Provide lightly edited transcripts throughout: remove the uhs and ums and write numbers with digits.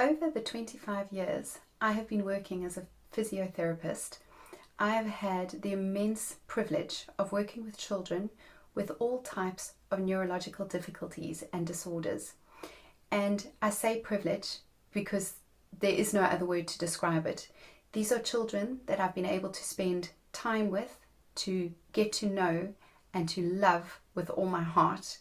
Over the 25 years I have been working as a physiotherapist, I have had the immense privilege of working with children with all types of neurological difficulties and disorders. And I say privilege because there is no other word to describe it. These are children that I've been able to spend time with, to get to know and to love with all my heart.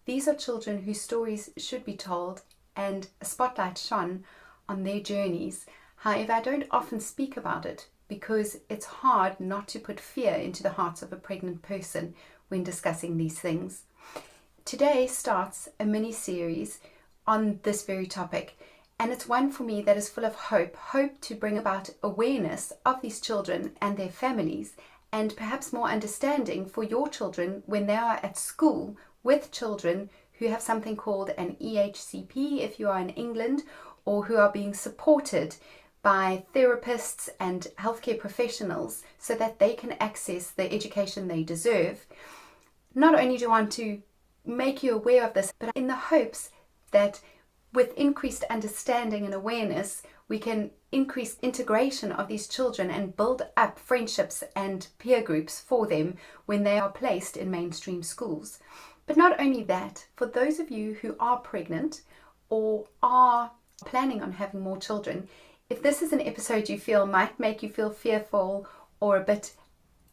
These are children whose stories should be told and a spotlight shone on their journeys. However, I don't often speak about it because it's hard not to put fear into the hearts of a pregnant person when discussing these things. Today starts a mini-series on this very topic, and it's one for me that is full of hope to bring about awareness of these children and their families, and perhaps more understanding for your children when they are at school with children who have something called an EHCP if you are in England, or who are being supported by therapists and healthcare professionals so that they can access the education they deserve. Not only do I want to make you aware of this, but in the hopes that with increased understanding and awareness, we can increase integration of these children and build up friendships and peer groups for them when they are placed in mainstream schools. But not only that, for those of you who are pregnant or are planning on having more children, if this is an episode you feel might make you feel fearful or a bit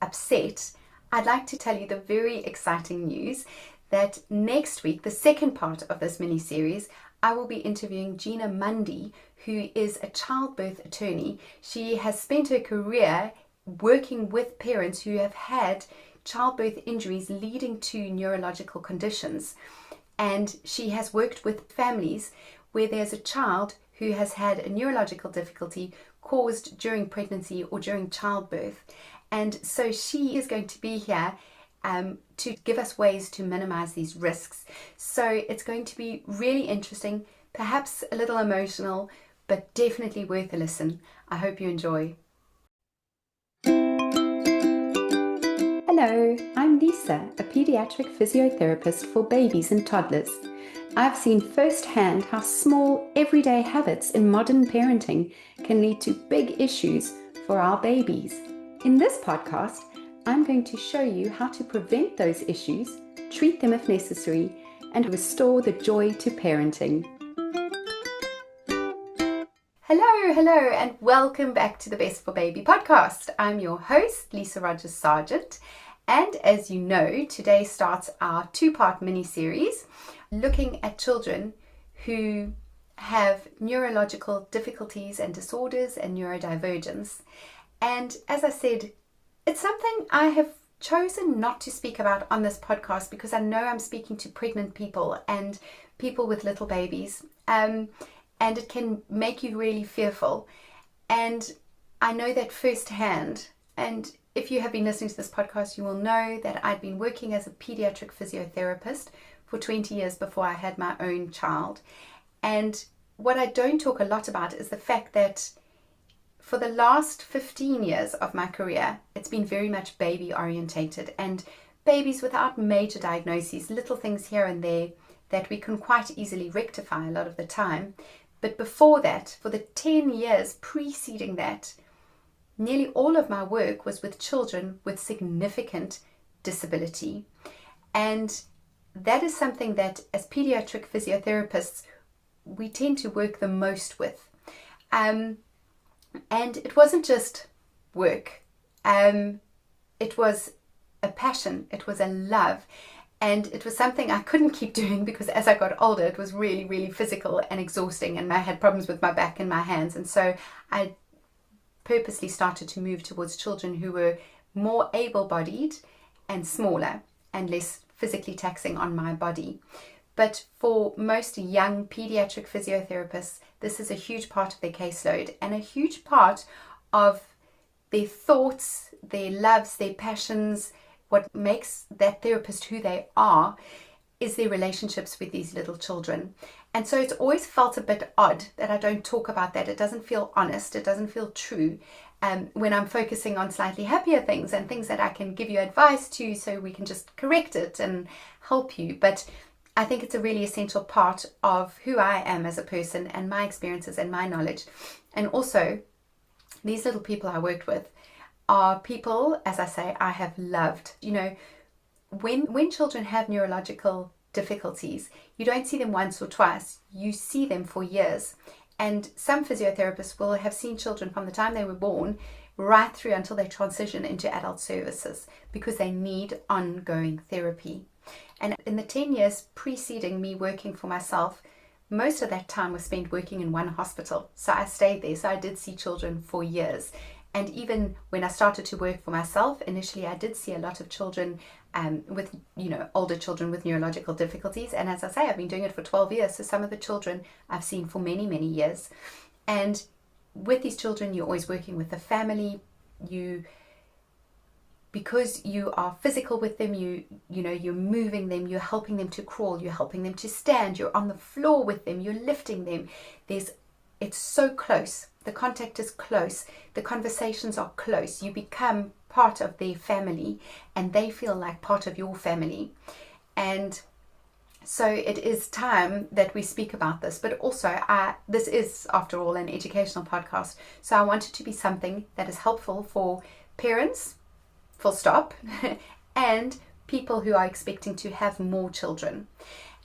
upset, I'd like to tell you the very exciting news that next week, the second part of this mini-series, I will be interviewing Gina Mundy, who is a childbirth attorney. She has spent her career working with parents who have had childbirth injuries leading to neurological conditions, and she has worked with families where there's a child who has had a neurological difficulty caused during pregnancy or during childbirth. And so she is going to be here to give us ways to minimize these risks. So it's going to be really interesting, perhaps a little emotional, but definitely worth a listen. I hope you enjoy. Hello, I'm Lisa, a paediatric physiotherapist for babies and toddlers. I've seen firsthand how small, everyday habits in modern parenting can lead to big issues for our babies. In this podcast, I'm going to show you how to prevent those issues, treat them if necessary, and restore the joy to parenting. Hello, and welcome back to the Best for Baby podcast. I'm your host, Lisa Rogers Sargent, and as you know, today starts our two-part mini-series looking at children who have neurological difficulties and disorders and neurodivergence. And as I said, it's something I have chosen not to speak about on this podcast because I know I'm speaking to pregnant people and people with little babies, and it can make you really fearful. And I know that firsthand. And if you have been listening to this podcast, you will know that I'd been working as a pediatric physiotherapist for 20 years before I had my own child. And what I don't talk a lot about is the fact that for the last 15 years of my career, it's been very much baby orientated, and babies without major diagnoses, little things here and there that we can quite easily rectify a lot of the time. But before that, for the 10 years preceding that, nearly all of my work was with children with significant disability. And that is something that as pediatric physiotherapists, we tend to work the most with. And it wasn't just work. It was a passion. It was a love. And it was something I couldn't keep doing because as I got older, it was really, really physical and exhausting. And I had problems with my back and my hands. And so I purposely started to move towards children who were more able-bodied and smaller and less physically taxing on my body. But for most young pediatric physiotherapists, this is a huge part of their caseload and a huge part of their thoughts, their loves, their passions. What makes that therapist who they are is their relationships with these little children. And so it's always felt a bit odd that I don't talk about that. It doesn't feel honest. It doesn't feel true when I'm focusing on slightly happier things and things that I can give you advice to so we can just correct it and help you. But I think it's a really essential part of who I am as a person and my experiences and my knowledge. And also, these little people I worked with are people, as I say, I have loved. You know, when children have neurological difficulties, you don't see them once or twice, you see them for years. And some physiotherapists will have seen children from the time they were born right through until they transition into adult services, because they need ongoing therapy. And in the 10 years preceding me working for myself, most of that time was spent working in one hospital. So I stayed there. So I did see children for years. And even when I started to work for myself, initially I did see a lot of children with, older children with neurological difficulties. And as I say, I've been doing it for 12 years. So some of the children I've seen for many, many years. And with these children, you're always working with the family. Because you are physical with them, you're moving them, you're helping them to crawl, you're helping them to stand, you're on the floor with them, you're lifting them. It's so close. The contact is close. The conversations are close. You become part of their family and they feel like part of your family. And so it is time that we speak about this, but also this is, after all, an educational podcast. So I want it to be something that is helpful for parents, full stop, and people who are expecting to have more children.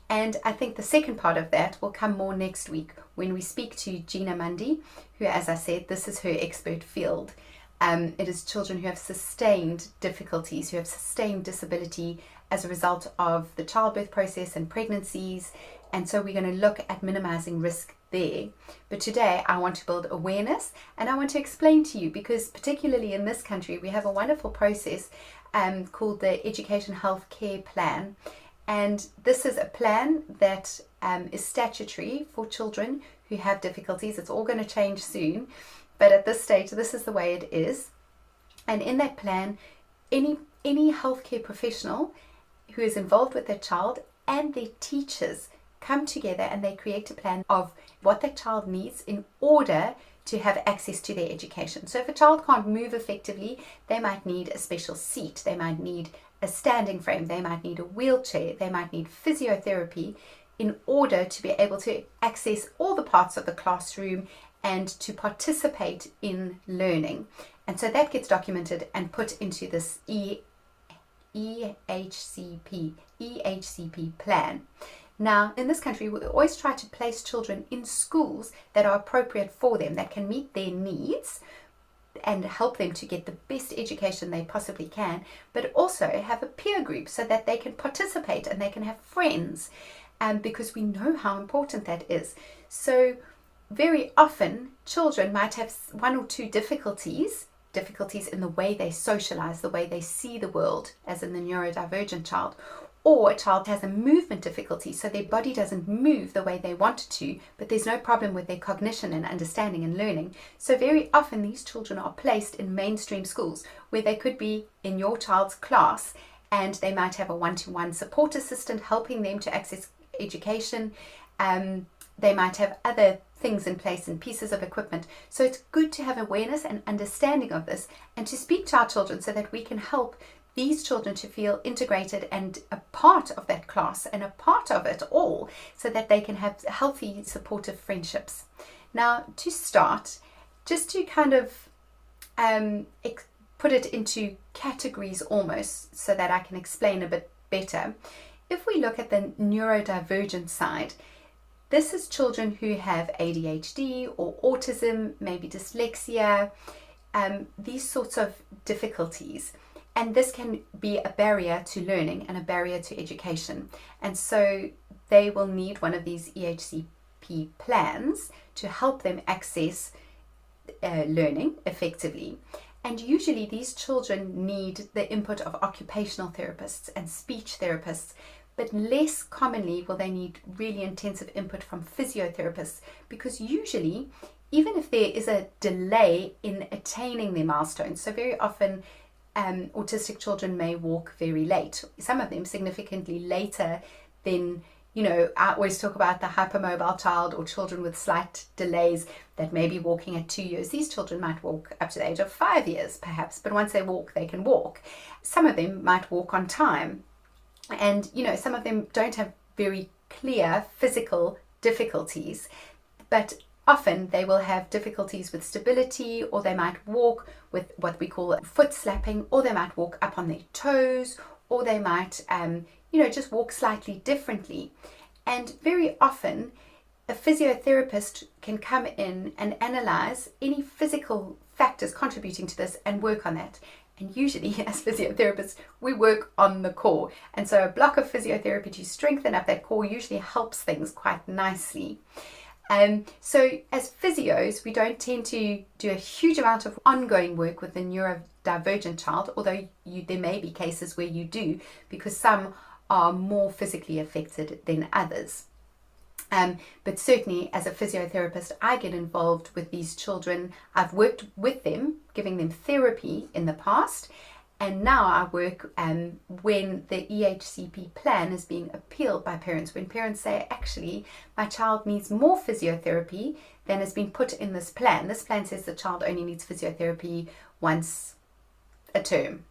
And I think the second part of that will come more next week when we speak to Gina Mundy, who, as I said, this is her expert field. It is children who have sustained difficulties, who have sustained disability as a result of the childbirth process and pregnancies. And so we're going to look at minimizing risk there. But today I want to build awareness, and I want to explain to you, because particularly in this country we have a wonderful process called the Education Health Care Plan. And this is a plan that is statutory for children who have difficulties. It's all going to change soon, but at this stage this is the way it is. And in that plan, any healthcare professional who is involved with their child and their teachers come together and they create a plan of what that child needs in order to have access to their education. So if a child can't move effectively, they might need a special seat, they might need a standing frame, they might need a wheelchair, they might need physiotherapy in order to be able to access all the parts of the classroom and to participate in learning. And so that gets documented and put into this EHCP plan. Now, in this country, we always try to place children in schools that are appropriate for them, that can meet their needs and help them to get the best education they possibly can, but also have a peer group so that they can participate and they can have friends, because we know how important that is. So very often children might have one or two difficulties in the way they socialize, the way they see the world, as in the neurodivergent child, or a child has a movement difficulty, so their body doesn't move the way they want it to, but there's no problem with their cognition and understanding and learning. So very often these children are placed in mainstream schools where they could be in your child's class, and they might have a one-to-one support assistant helping them to access education. They might have other things in place and pieces of equipment. So it's good to have awareness and understanding of this and to speak to our children so that we can help these children to feel integrated and a part of that class and a part of it all, so that they can have healthy, supportive friendships. Now, to start, just to kind of put it into categories almost so that I can explain a bit better, if we look at the neurodivergent side, this is children who have ADHD or autism, maybe dyslexia, these sorts of difficulties. And this can be a barrier to learning and a barrier to education. And so they will need one of these EHCP plans to help them access learning effectively. And usually these children need the input of occupational therapists and speech therapists, but less commonly will they need really intensive input from physiotherapists, because usually, even if there is a delay in attaining their milestones, so very often autistic children may walk very late, some of them significantly later than, I always talk about the hypermobile child or children with slight delays that may be walking at 2 years. These children might walk up to the age of 5 years perhaps, but once they walk, they can walk. Some of them might walk on time. And, some of them don't have very clear physical difficulties, but often they will have difficulties with stability, or they might walk with what we call foot slapping, or they might walk up on their toes, or they might, just walk slightly differently. And very often, a physiotherapist can come in and analyze any physical factors contributing to this and work on that. And usually, as physiotherapists, we work on the core. And so a block of physiotherapy to strengthen up that core usually helps things quite nicely. So as physios, we don't tend to do a huge amount of ongoing work with the neurodivergent child, although there may be cases where you do, because some are more physically affected than others. But certainly as a physiotherapist, I get involved with these children. I've worked with them, giving them therapy in the past, and now I work when the EHCP plan is being appealed by parents, when parents say, actually, my child needs more physiotherapy than has been put in this plan. This plan says the child only needs physiotherapy once a term.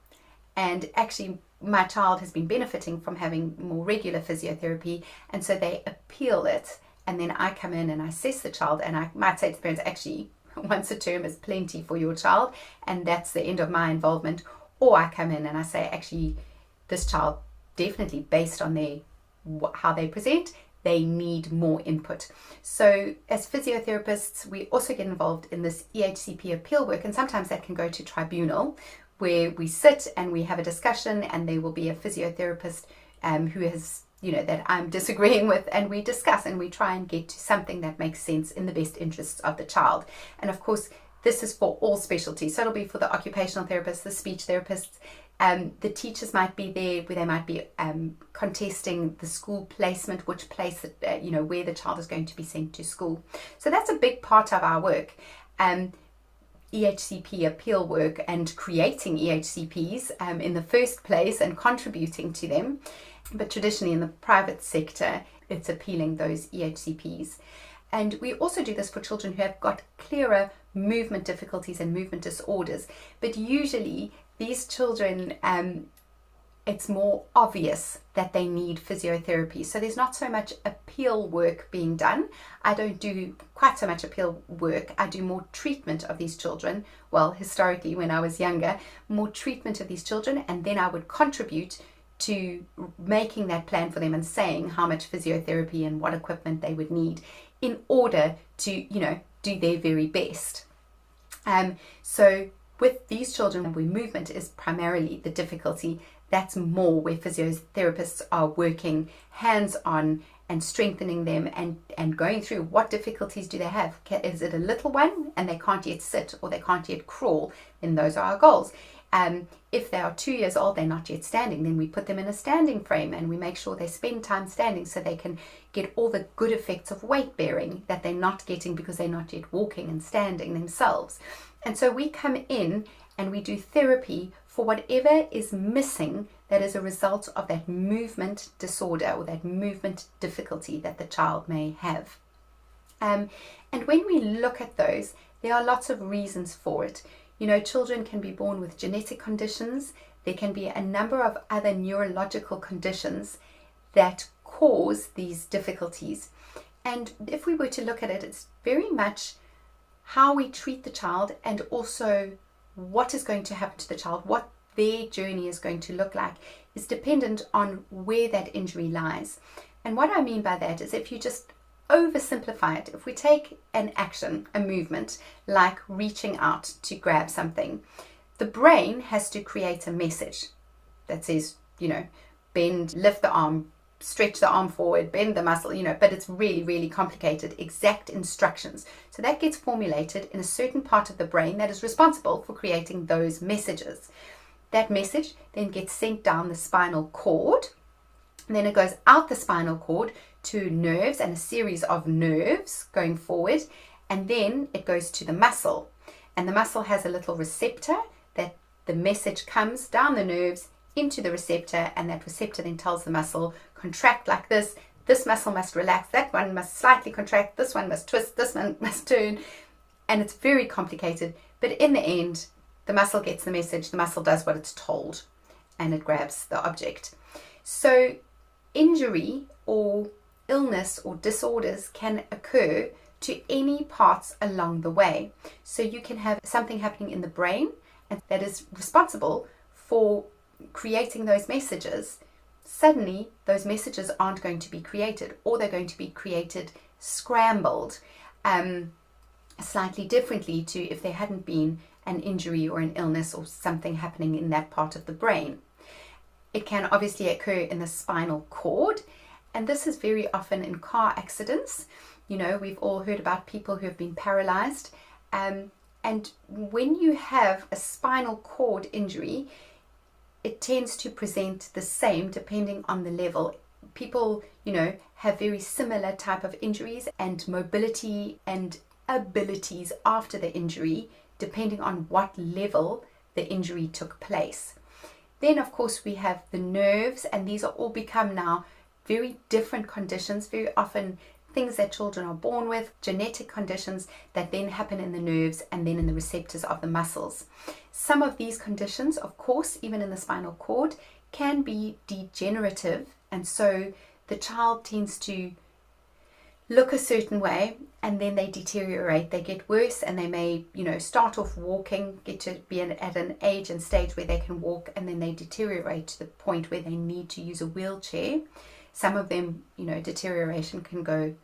And actually, my child has been benefiting from having more regular physiotherapy, and so they appeal it. And then I come in and I assess the child, and I might say to the parents, actually, once a term is plenty for your child, and that's the end of my involvement. Or I come in and I say, actually, this child, definitely based on how they present, they need more input. So as physiotherapists, we also get involved in this EHCP appeal work, and sometimes that can go to tribunal, where we sit and we have a discussion, and there will be a physiotherapist who has, that I'm disagreeing with, and we discuss and we try and get to something that makes sense in the best interests of the child. And of course, this is for all specialties. So it'll be for the occupational therapists, the speech therapists, the teachers might be there, where they might be contesting the school placement, which place, where the child is going to be sent to school. So that's a big part of our work. EHCP appeal work and creating EHCPs in the first place and contributing to them. But traditionally in the private sector, it's appealing those EHCPs. And we also do this for children who have got clearer movement difficulties and movement disorders. But usually these children, it's more obvious that they need physiotherapy. So there's not so much appeal work being done. I don't do quite so much appeal work. I do more treatment of these children. Well, historically, when I was younger, more treatment of these children, and then I would contribute to making that plan for them and saying how much physiotherapy and what equipment they would need in order to, do their very best. So with these children, where movement is primarily the difficulty, that's more where physiotherapists are working hands-on and strengthening them and going through what difficulties do they have. Is it a little one and they can't yet sit or they can't yet crawl? Then those are our goals. If they are 2 years old, they're not yet standing, then we put them in a standing frame and we make sure they spend time standing so they can get all the good effects of weight bearing that they're not getting because they're not yet walking and standing themselves. And so we come in and we do therapy for whatever is missing that is a result of that movement disorder or that movement difficulty that the child may have. And when we look at those, there are lots of reasons for it. Children can be born with genetic conditions. There can be a number of other neurological conditions that cause these difficulties. And if we were to look at it, it's very much how we treat the child and also what is going to happen to the child, what their journey is going to look like, is dependent on where that injury lies. And what I mean by that is, if you just oversimplify it, if we take an action, a movement, like reaching out to grab something, the brain has to create a message that says, bend, lift the arm, stretch the arm forward, bend the muscle, but it's really, really complicated, exact instructions. So that gets formulated in a certain part of the brain that is responsible for creating those messages. That message then gets sent down the spinal cord, and then it goes out the spinal cord to nerves and a series of nerves going forward, and then it goes to the muscle. And the muscle has a little receptor that the message comes down the nerves into the receptor, and that receptor then tells the muscle, contract like this muscle must relax, that one must slightly contract, this one must twist, this one must turn. And it's very complicated, but in the end, the muscle gets the message, the muscle does what it's told, and it grabs the object. So injury or illness or disorders can occur to any parts along the way. So you can have something happening in the brain and that is responsible for creating those messages. Suddenly those messages aren't going to be created, or they're going to be created scrambled slightly differently to if there hadn't been an injury or an illness or something happening in that part of the brain. It can obviously occur in the spinal cord, and this is very often in car accidents. You know, we've all heard about people who have been paralyzed, and when you have a spinal cord injury, it tends to present the same depending on the level. People, you know, have very similar type of injuries and mobility and abilities after the injury, depending on what level the injury took place. Then, of course, we have the nerves, and these are all become now very different conditions, very often things that children are born with, genetic conditions that then happen in the nerves and then in the receptors of the muscles. Some of these conditions, of course, even in the spinal cord, can be degenerative, and so the child tends to look a certain way and then they deteriorate, they get worse, and they may, you know, start off walking, get to be at an age and stage where they can walk, and then they deteriorate to the point where they need to use a wheelchair. Some of them, you know, deterioration can go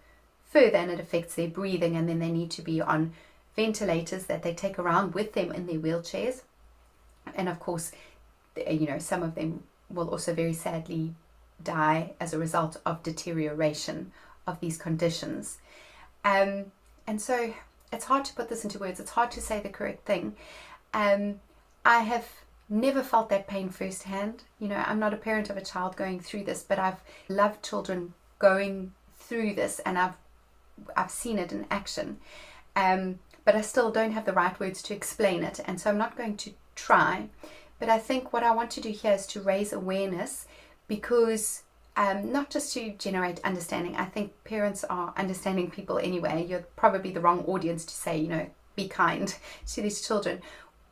further and it affects their breathing, and then they need to be on ventilators that they take around with them in their wheelchairs. And of course, you know, some of them will also very sadly die as a result of deterioration of these conditions. And so it's hard to put this into words. It's hard to say the correct thing. I have never felt that pain firsthand. You know, I'm not a parent of a child going through this, but I've loved children going through this, and I've seen it in action. But I still don't have the right words to explain it, and so I'm not going to try. But I think what I want to do here is to raise awareness, because not just to generate understanding. I think parents are understanding people anyway. You're probably the wrong audience to say, you know, be kind to these children.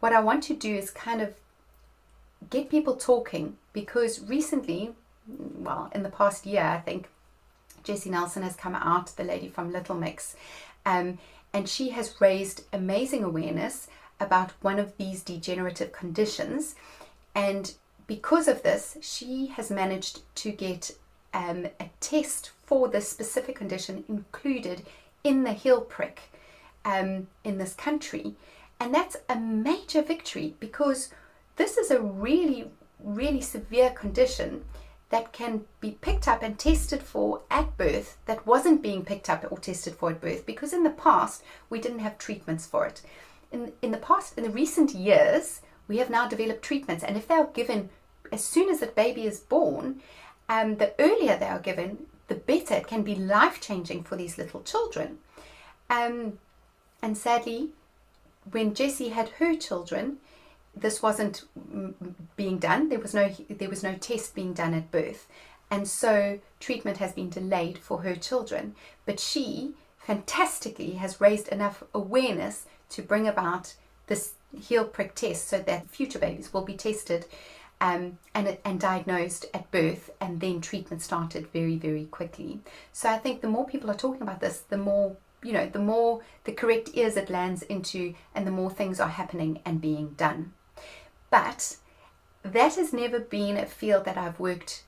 What I want to do is kind of get people talking, because recently, well, in the past year, I think, Jessie Nelson has come out, the lady from Little Mix, and she has raised amazing awareness about one of these degenerative conditions. And because of this, she has managed to get a test for this specific condition included in the heel prick in this country. And that's a major victory, because this is a really, really severe condition that can be picked up and tested for at birth, that wasn't being picked up or tested for at birth, because in the past we didn't have treatments for it. In the recent years, we have now developed treatments, and if they are given as soon as the baby is born, the earlier they are given, the better. It can be life-changing for these little children. And sadly, when Jessie had her children, this wasn't being done. There was no test being done at birth, and so treatment has been delayed for her children. But she fantastically has raised enough awareness to bring about this heel prick test, so that future babies will be tested and diagnosed at birth, and then treatment started very, very quickly. So I think the more people are talking about this, the more, you know, the more the correct ears it lands into, and the more things are happening and being done. But that has never been a field that I've worked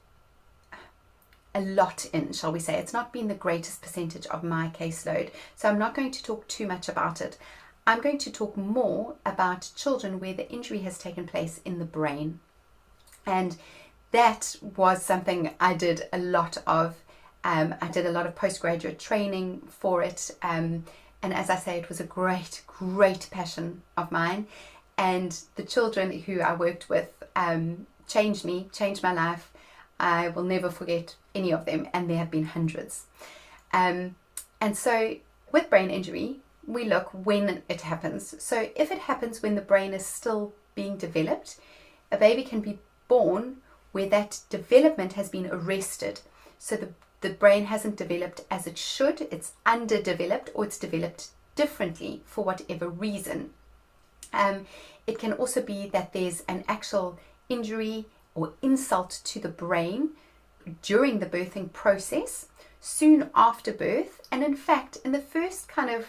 a lot in, shall we say. It's not been the greatest percentage of my caseload, so I'm not going to talk too much about it. I'm going to talk more about children where the injury has taken place in the brain. And that was something I did a lot of. I did a lot of postgraduate training for it. And as I say, it was a great, great passion of mine. And the children who I worked with changed my life. I will never forget any of them, and there have been hundreds. And so with brain injury, we look when it happens. So if it happens when the brain is still being developed, a baby can be born where that development has been arrested. So the brain hasn't developed as it should, it's underdeveloped, or it's developed differently for whatever reason. It can also be that there's an actual injury or insult to the brain during the birthing process, soon after birth, and in fact in the first kind of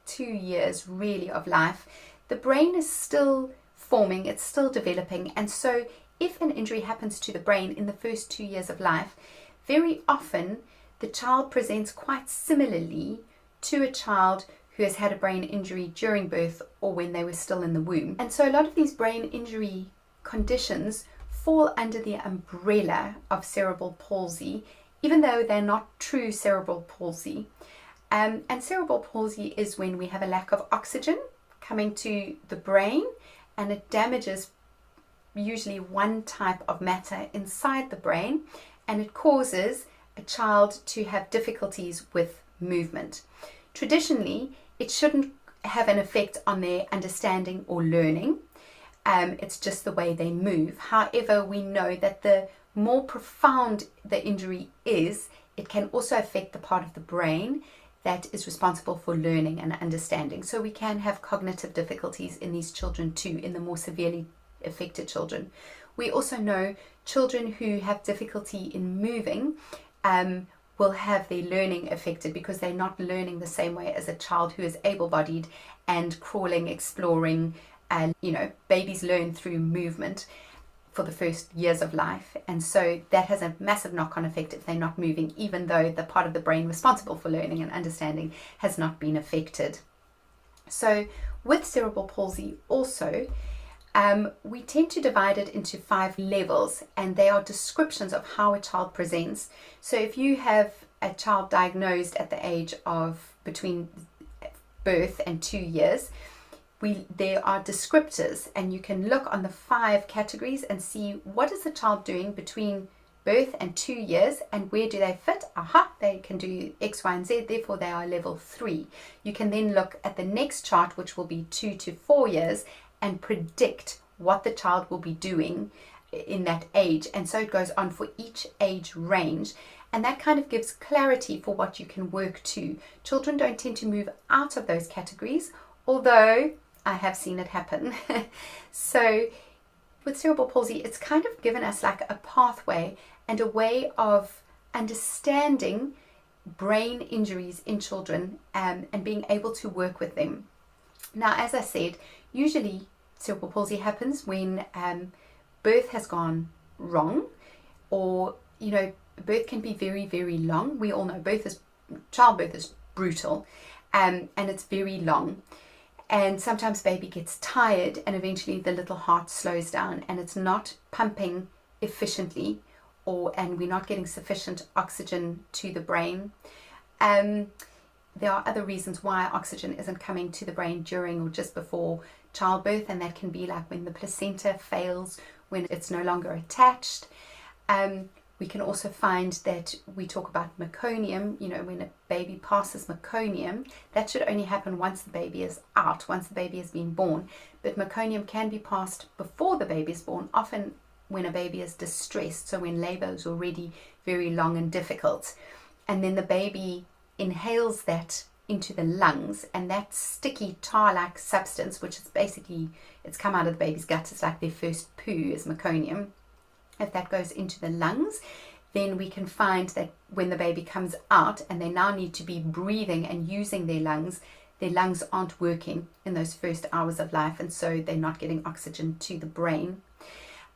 2 years really of life, the brain is still forming, it's still developing. And so if an injury happens to the brain in the first 2 years of life, very often the child presents quite similarly to a child who has had a brain injury during birth or when they were still in the womb. And so a lot of these brain injury conditions fall under the umbrella of cerebral palsy, even though they're not true cerebral palsy. And cerebral palsy is when we have a lack of oxygen coming to the brain, and it damages usually one type of matter inside the brain, and it causes a child to have difficulties with movement. Traditionally, it shouldn't have an effect on their understanding or learning. It's just the way they move. However, we know that the more profound the injury is, it can also affect the part of the brain that is responsible for learning and understanding. So we can have cognitive difficulties in these children too, in the more severely affected children. We also know children who have difficulty in moving will have their learning affected because they're not learning the same way as a child who is able-bodied and crawling, exploring, and babies learn through movement for the first years of life, and so that has a massive knock-on effect if they're not moving, even though the part of the brain responsible for learning and understanding has not been affected. So with cerebral palsy also, we tend to divide it into 5 levels, and they are descriptions of how a child presents. So if you have a child diagnosed at the age of between birth and 2 years, there are descriptors, and you can look on the 5 categories and see what is the child doing between birth and 2 years and where do they fit. They can do X, Y, and Z, therefore they are level 3. You can then look at the next chart, which will be 2 to 4 years, and predict what the child will be doing in that age. And so it goes on for each age range, and that kind of gives clarity for what you can work to. Children don't tend to move out of those categories, although I have seen it happen. So with cerebral palsy, it's kind of given us like a pathway and a way of understanding brain injuries in children and being able to work with them. Now, as I said, usually cerebral palsy happens when birth has gone wrong, or birth can be very, very long. We all know childbirth is brutal, and it's very long. And sometimes baby gets tired, and eventually the little heart slows down and it's not pumping efficiently, and we're not getting sufficient oxygen to the brain. There are other reasons why oxygen isn't coming to the brain during or just before childbirth, and that can be like when the placenta fails, when it's no longer attached. We can also find that we talk about meconium, when a baby passes meconium, that should only happen once the baby is out, once the baby has been born. But meconium can be passed before the baby is born, often when a baby is distressed, so when labor is already very long and difficult. And then the baby inhales that into the lungs, and that sticky tar-like substance, which is basically, it's come out of the baby's gut, it's like their first poo is meconium. If that goes into the lungs, then we can find that when the baby comes out and they now need to be breathing and using their lungs aren't working in those first hours of life, and so they're not getting oxygen to the brain.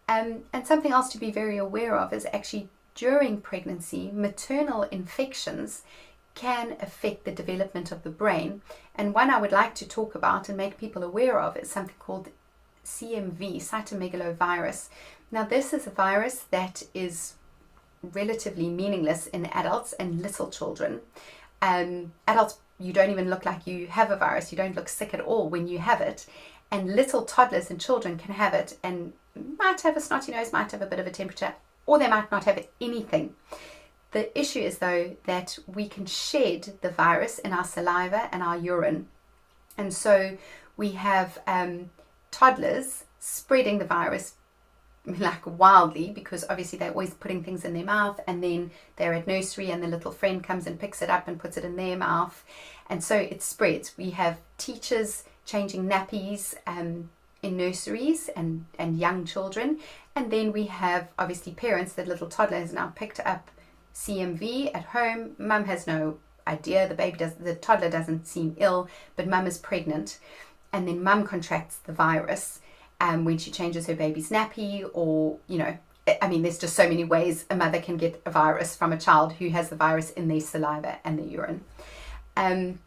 And something else to be very aware of is actually during pregnancy, maternal infections can affect the development of the brain. And one I would like to talk about and make people aware of is something called CMV, cytomegalovirus. Now, this is a virus that is relatively meaningless in adults and little children. Adults, you don't even look like you have a virus. You don't look sick at all when you have it. And little toddlers and children can have it and might have a snotty nose, might have a bit of a temperature, or they might not have anything. The issue is, though, that we can shed the virus in our saliva and our urine. And so we have toddlers spreading the virus like wildly, because obviously they're always putting things in their mouth, and then they're at nursery and the little friend comes and picks it up and puts it in their mouth, and so it spreads. We have teachers changing nappies in nurseries and young children, And then we have obviously parents. That little toddler has now picked up CMV at home. Mum has no idea. The toddler doesn't seem ill, but mum is pregnant, and then mum contracts the virus when she changes her baby's nappy, or I mean, there's just so many ways a mother can get a virus from a child who has the virus in their saliva and their urine. And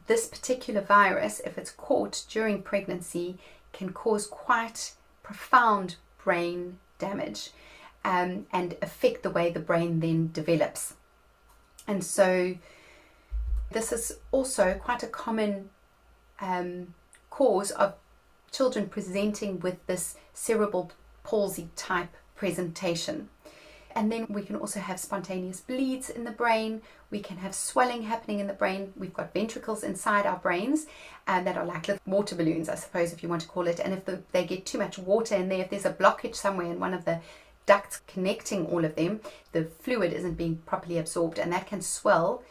this particular virus, if it's caught during pregnancy, can cause quite profound brain damage and affect the way the brain then develops. And so this is also quite a common cause of children presenting with this cerebral palsy type presentation. And then we can also have spontaneous bleeds in the brain. We can have swelling happening in the brain. We've got ventricles inside our brains that are like little water balloons, I suppose, if you want to call it. And if they get too much water in there, if there's a blockage somewhere in one of the ducts connecting all of them, the fluid isn't being properly absorbed, and that can swell,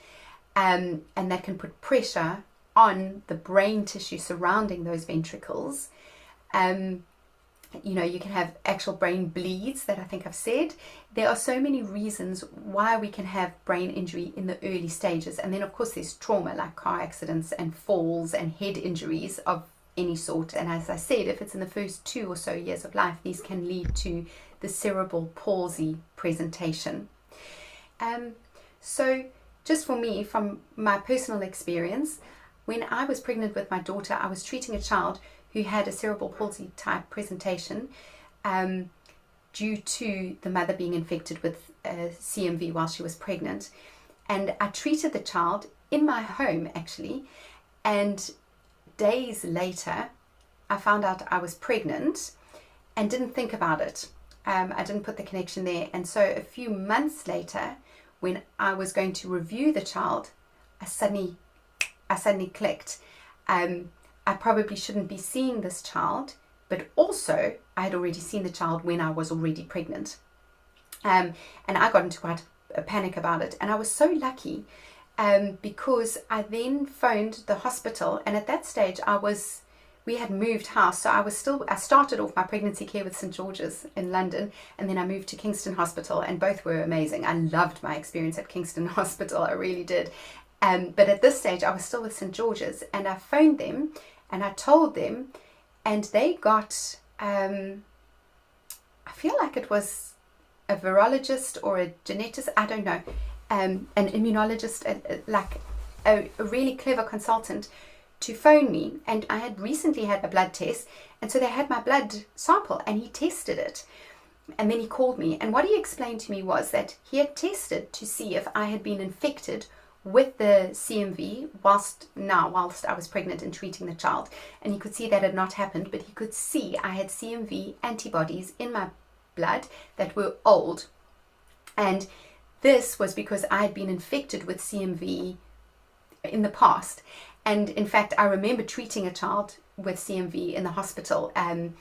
and that can put pressure on the brain tissue surrounding those ventricles. You can have actual brain bleeds that I think I've said. There are so many reasons why we can have brain injury in the early stages. And then of course there's trauma like car accidents and falls and head injuries of any sort. And as I said, if it's in the first 2 or so years of life, these can lead to the cerebral palsy presentation. So just for me, from my personal experience, when I was pregnant with my daughter, I was treating a child who had a cerebral palsy type presentation due to the mother being infected with CMV while she was pregnant. And I treated the child in my home actually, and days later I found out I was pregnant and didn't think about it. I didn't put the connection there. And so a few months later, when I was going to review the child, I suddenly clicked. I probably shouldn't be seeing this child, but also I had already seen the child when I was already pregnant. And I got into quite a panic about it. And I was so lucky because I then phoned the hospital, and at that stage we had moved house. So I started off my pregnancy care with St. George's in London, and then I moved to Kingston Hospital, and both were amazing. I loved my experience at Kingston Hospital, I really did. But at this stage I was still with St. George's, and I phoned them and I told them, and they got, I feel like it was a virologist or a geneticist, I don't know, an immunologist, like a really clever consultant, to phone me. And I had recently had a blood test, and so they had my blood sample, and he tested it. And then he called me, and what he explained to me was that he had tested to see if I had been infected with the CMV whilst I was pregnant and treating the child, and he could see that had not happened, but he could see I had CMV antibodies in my blood that were old, and this was because I had been infected with CMV in the past. And in fact, I remember treating a child with CMV in the hospital, and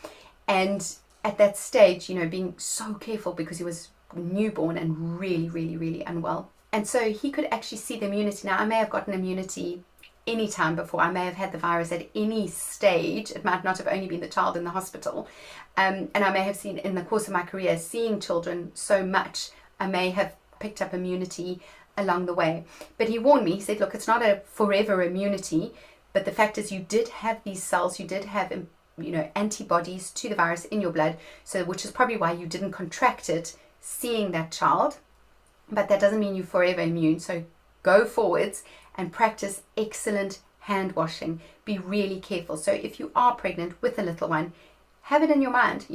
at that stage, being so careful because he was newborn and really, really, really unwell. And so he could actually see the immunity. Now, I may have gotten immunity any time before. I may have had the virus at any stage. It might not have only been the child in the hospital. And I may have seen, in the course of my career, seeing children so much, I may have picked up immunity along the way. But he warned me. He said, look, it's not a forever immunity, but the fact is you did have these cells, you did have antibodies to the virus in your blood, so which is probably why you didn't contract it seeing that child. But that doesn't mean you're forever immune. So go forwards and practice excellent hand washing. Be really careful. So if you are pregnant with a little one, have it in your mind,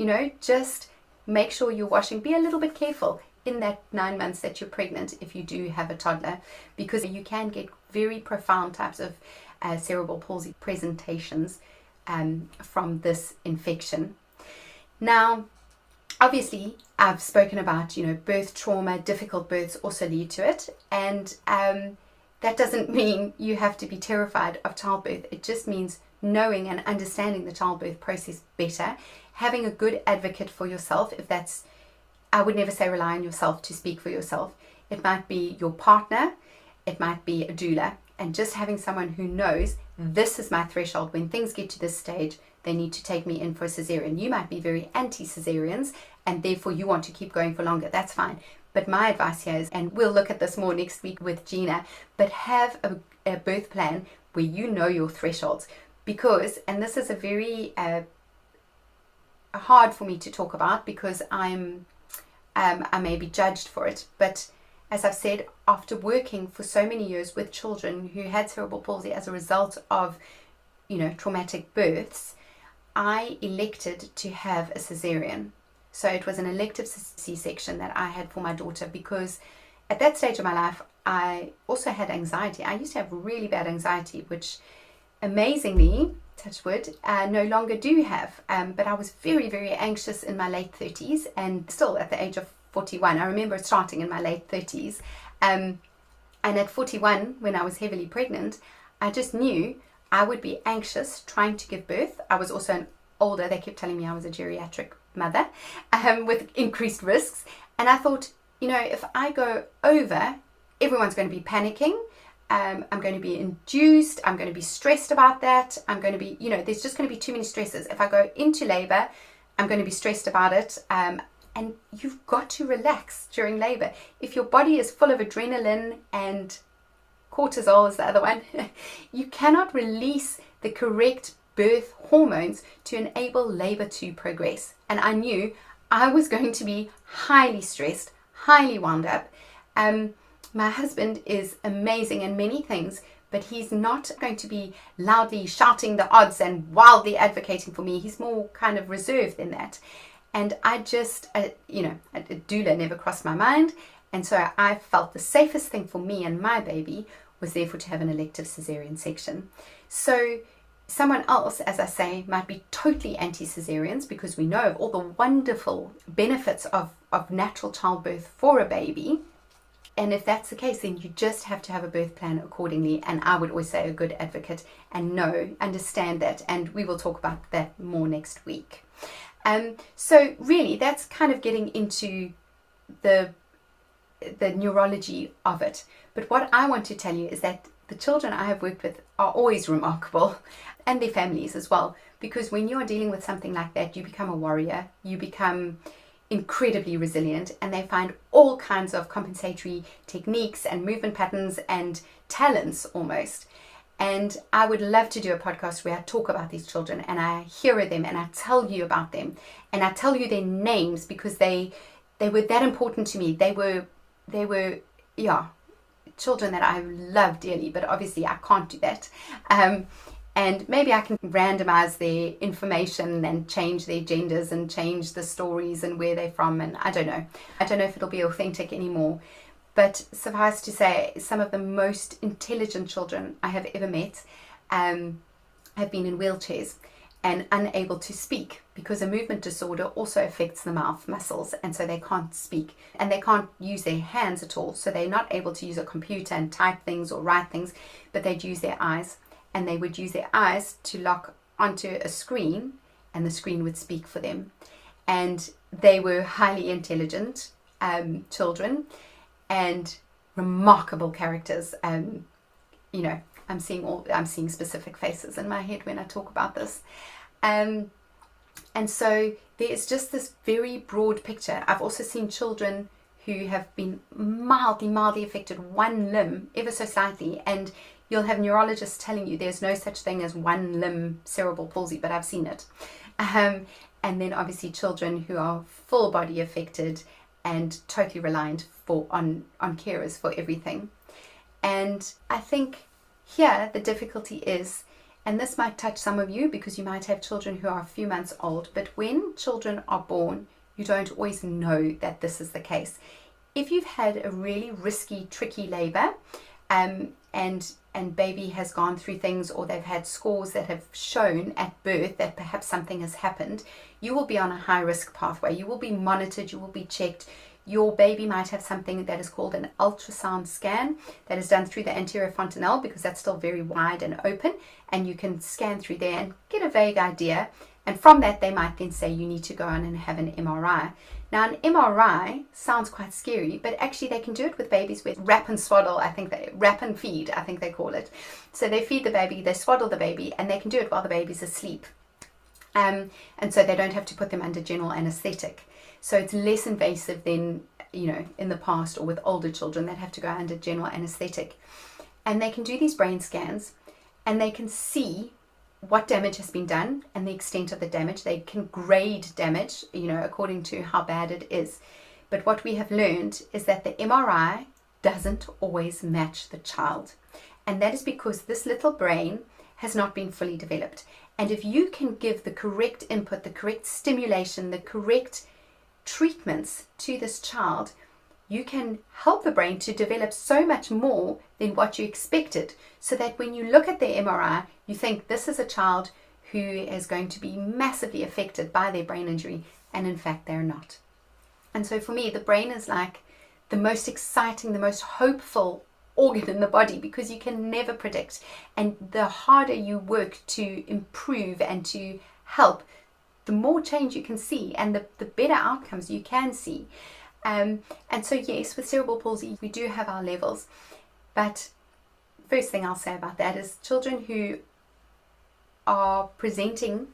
just make sure you're washing. Be a little bit careful in that 9 months that you're pregnant if you do have a toddler, because you can get very profound types of cerebral palsy presentations from this infection. Now, obviously, I've spoken about, birth trauma, difficult births also lead to it. And that doesn't mean you have to be terrified of childbirth. It just means knowing and understanding the childbirth process better, having a good advocate for yourself. I would never say rely on yourself to speak for yourself. It might be your partner, it might be a doula, And just having someone who knows this is my threshold. When things get to this stage, they need to take me in for a cesarean. You might be very anti-cesareans and therefore you want to keep going for longer. That's fine. But my advice here is, and we'll look at this more next week with Gina, but have a birth plan where you know your thresholds. Because, and this is a very hard for me to talk about because I may be judged for it, but as I've said, after working for so many years with children who had cerebral palsy as a result of, traumatic births, I elected to have a cesarean. So it was an elective C-section that I had for my daughter because at that stage of my life, I also had anxiety. I used to have really bad anxiety, which amazingly, touch wood, no longer do have. But I was very, very anxious in my late 30s and still at the age of 41. I remember starting in my late 30s. And at 41, when I was heavily pregnant, I just knew I would be anxious trying to give birth. I was also older. They kept telling me I was a geriatric mother with increased risks. And I thought, if I go over, everyone's going to be panicking. I'm going to be induced. I'm going to be stressed about that. I'm going to be, there's just going to be too many stresses. If I go into labor, I'm going to be stressed about it. And you've got to relax during labor. If your body is full of adrenaline and cortisol is the other one, you cannot release the correct birth hormones to enable labor to progress. And I knew I was going to be highly stressed, highly wound up. My husband is amazing in many things, but he's not going to be loudly shouting the odds and wildly advocating for me. He's more kind of reserved than that. And I just, a doula never crossed my mind. And so I felt the safest thing for me and my baby was therefore to have an elective cesarean section. So someone else, as I say, might be totally anti-cesareans because we know of all the wonderful benefits of natural childbirth for a baby. And if that's the case, then you just have to have a birth plan accordingly. And I would always say a good advocate and understand that. And we will talk about that more next week. So really, that's kind of getting into the neurology of it. But what I want to tell you is that the children I have worked with are always remarkable, and their families as well. Because when you are dealing with something like that, you become a warrior. You become incredibly resilient, and they find all kinds of compensatory techniques and movement patterns and talents almost. And I would love to do a podcast where I talk about these children and I hear them and I tell you about them and I tell you their names because they were that important to me. They were children that I love dearly, but obviously I can't do that. And maybe I can randomize their information and change their genders and change the stories and where they're from. And I don't know if it'll be authentic anymore. But suffice to say, some of the most intelligent children I have ever met have been in wheelchairs and unable to speak because a movement disorder also affects the mouth muscles, and so they can't speak and they can't use their hands at all. So they're not able to use a computer and type things or write things, but they'd use their eyes, and they would use their eyes to lock onto a screen and the screen would speak for them. And they were highly intelligent children and remarkable characters. I'm seeing specific faces in my head when I talk about this. And so there's just this very broad picture. I've also seen children who have been mildly affected, one limb, ever so slightly, and you'll have neurologists telling you there's no such thing as one limb cerebral palsy, but I've seen it. And then obviously children who are full body affected and totally reliant on carers for everything. And I think here the difficulty is, and this might touch some of you because you might have children who are a few months old, but when children are born, you don't always know that this is the case. If you've had a really risky, tricky labor, and baby has gone through things, or they've had scores that have shown at birth that perhaps something has happened, you will be on a high risk pathway. You will be monitored, you will be checked. Your baby might have something that is called an ultrasound scan that is done through the anterior fontanelle because that's still very wide and open, and you can scan through there and get a vague idea. And from that, they might then say you need to go on and have an MRI. Now, an MRI sounds quite scary, but actually they can do it with babies with wrap and swaddle, wrap and feed, I think they call it. So they feed the baby, they swaddle the baby, and they can do it while the baby's asleep. And so they don't have to put them under general anesthetic. So it's less invasive than, in the past, or with older children that have to go under general anesthetic. And they can do these brain scans, and they can see what damage has been done and the extent of the damage. They can grade damage, according to how bad it is. But what we have learned is that the MRI doesn't always match the child. And that is because this little brain has not been fully developed. And if you can give the correct input, the correct stimulation, the correct treatments to this child, you can help the brain to develop so much more than what you expected, so that when you look at their MRI, you think this is a child who is going to be massively affected by their brain injury, and in fact they're not. And so for me, the brain is like the most exciting, the most hopeful organ in the body, because you can never predict. And the harder you work to improve and to help, the more change you can see and the better outcomes you can see. And so yes, with cerebral palsy, we do have our levels. But first thing I'll say about that is children who are presenting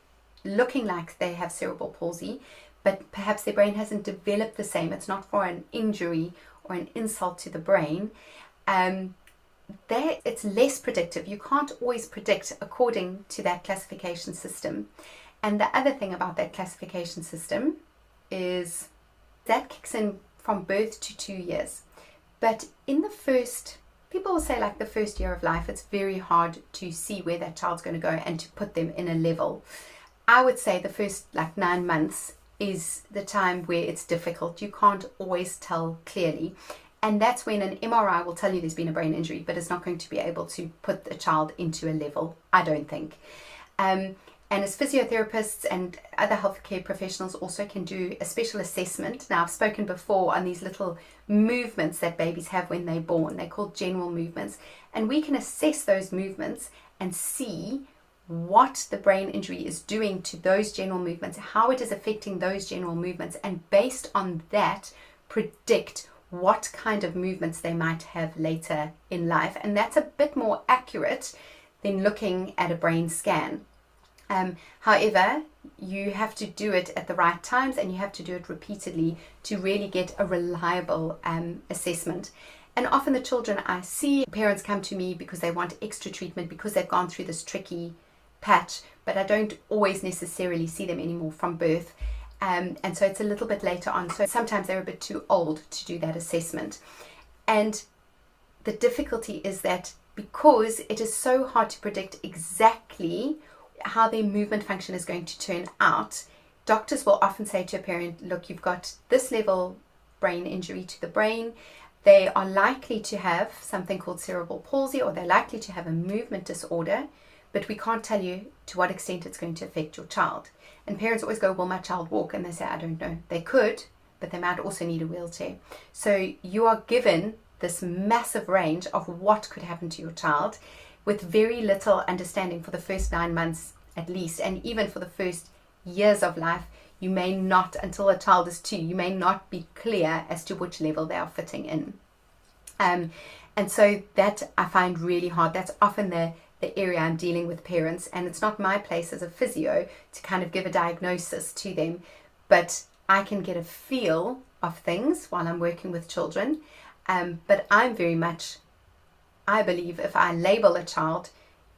looking like they have cerebral palsy, but perhaps their brain hasn't developed the same, it's not for an injury or an insult to the brain, it's less predictive. You can't always predict according to that classification system. And the other thing about that classification system is that kicks in from birth to 2 years. But in the first, people will say like the first year of life, it's very hard to see where that child's going to go and to put them in a level. I would say the first 9 months is the time where it's difficult. You can't always tell clearly. And that's when an MRI will tell you there's been a brain injury, but it's not going to be able to put a child into a level, I don't think. And as physiotherapists and other healthcare professionals also can do a special assessment. Now, I've spoken before on these little movements that babies have when they're born. They're called general movements. And we can assess those movements and see what the brain injury is doing to those general movements, how it is affecting those general movements, and based on that, predict what kind of movements they might have later in life. And that's a bit more accurate than looking at a brain scan. However, you have to do it at the right times, and you have to do it repeatedly to really get a reliable assessment. And often the children I see, parents come to me because they want extra treatment because they've gone through this tricky patch, but I don't always necessarily see them anymore from birth. And so it's a little bit later on. So sometimes they're a bit too old to do that assessment. And the difficulty is that because it is so hard to predict exactly how their movement function is going to turn out, doctors will often say to a parent, look, you've got this level brain injury to the brain. They are likely to have something called cerebral palsy, or they're likely to have a movement disorder, but we can't tell you to what extent it's going to affect your child. And parents always go, will my child walk? And they say, I don't know. They could, but they might also need a wheelchair. So you are given this massive range of what could happen to your child with very little understanding for the first 9 months at least. And even for the first years of life, you may not, until a child is 2, you may not be clear as to which level they are fitting in. And so that I find really hard. That's often the area I'm dealing with parents, and it's not my place as a physio to kind of give a diagnosis to them, but I can get a feel of things while I'm working with children. But I'm very much, I believe if I label a child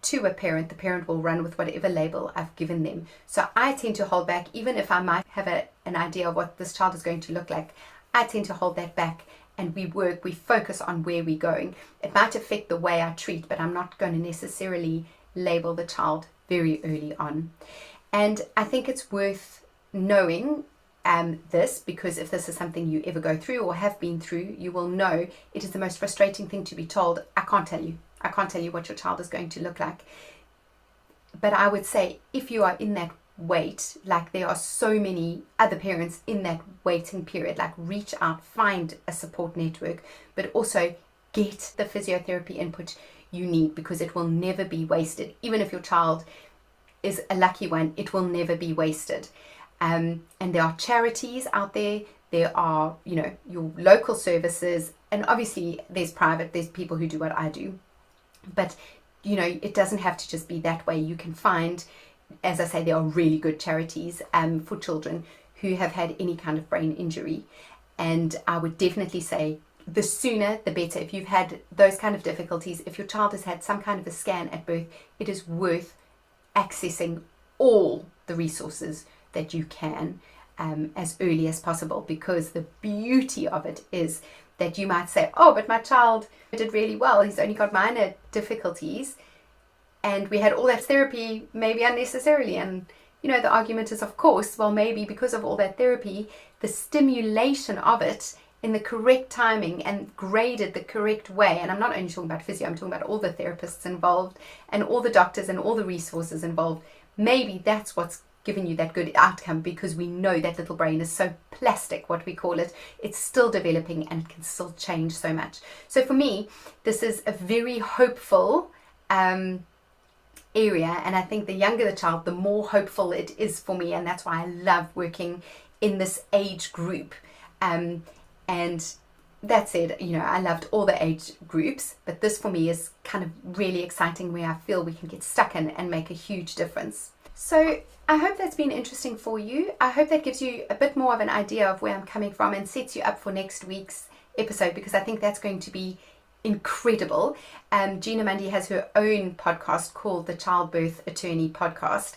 to a parent, the parent will run with whatever label I've given them. So I tend to hold back, even if I might have an idea of what this child is going to look like. I tend to hold that back, and we focus on where we're going. It might affect the way I treat, but I'm not going to necessarily label the child very early on. And I think it's worth knowing this, because if this is something you ever go through or have been through, you will know it is the most frustrating thing to be told, I can't tell you. I can't tell you what your child is going to look like. But I would say if you are in that wait, like there are so many other parents in that waiting period, like reach out, find a support network, but also get the physiotherapy input you need, because it will never be wasted. Even if your child is a lucky one, it will never be wasted. And there are charities out there there are, you know, your local services, and obviously there's private, there's people who do what I do. But, you know, it doesn't have to just be that way. You can find, as I say, there are really good charities for children who have had any kind of brain injury. And I would definitely say the sooner the better. If you've had those kind of difficulties, if your child has had some kind of a scan at birth, it is worth accessing all the resources that you can as early as possible, because the beauty of it is that you might say, oh, but my child did really well, he's only got minor difficulties, and we had all that therapy maybe unnecessarily. And you know, the argument is, of course, well, maybe because of all that therapy, the stimulation of it in the correct timing and graded the correct way, and I'm not only talking about physio, I'm talking about all the therapists involved and all the doctors and all the resources involved, maybe that's what's given you that good outcome, because we know that little brain is so plastic, what we call it. It's still developing and it can still change so much. So for me, this is a very hopeful area, and I think the younger the child, the more hopeful it is for me, and that's why I love working in this age group. And that said, you know, I loved all the age groups, but this for me is kind of really exciting, where I feel we can get stuck in and make a huge difference. So I hope that's been interesting for you. I hope that gives you a bit more of an idea of where I'm coming from and sets you up for next week's episode, because I think that's going to be incredible. Gina Mundy has her own podcast called the Childbirth Attorney Podcast.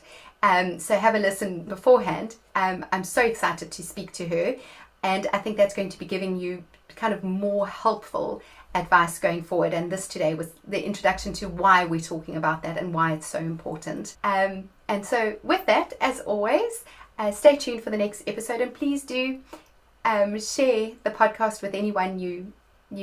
So have a listen beforehand. I'm so excited to speak to her, and I think that's going to be giving you kind of more helpful advice going forward. And this today was the introduction to why we're talking about that and why it's so important. And so with that, as always, stay tuned for the next episode, and please do share the podcast with anyone you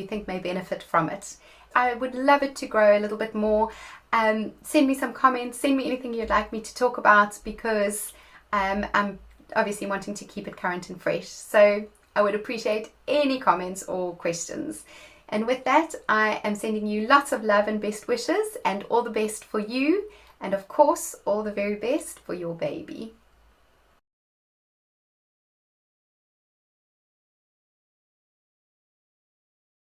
think may benefit from it. I would love it to grow a little bit more. Send me some comments, send me anything you'd like me to talk about, because I'm obviously wanting to keep it current and fresh. So I would appreciate any comments or questions. And with that, I am sending you lots of love and best wishes, and all the best for you, and of course, all the very best for your baby.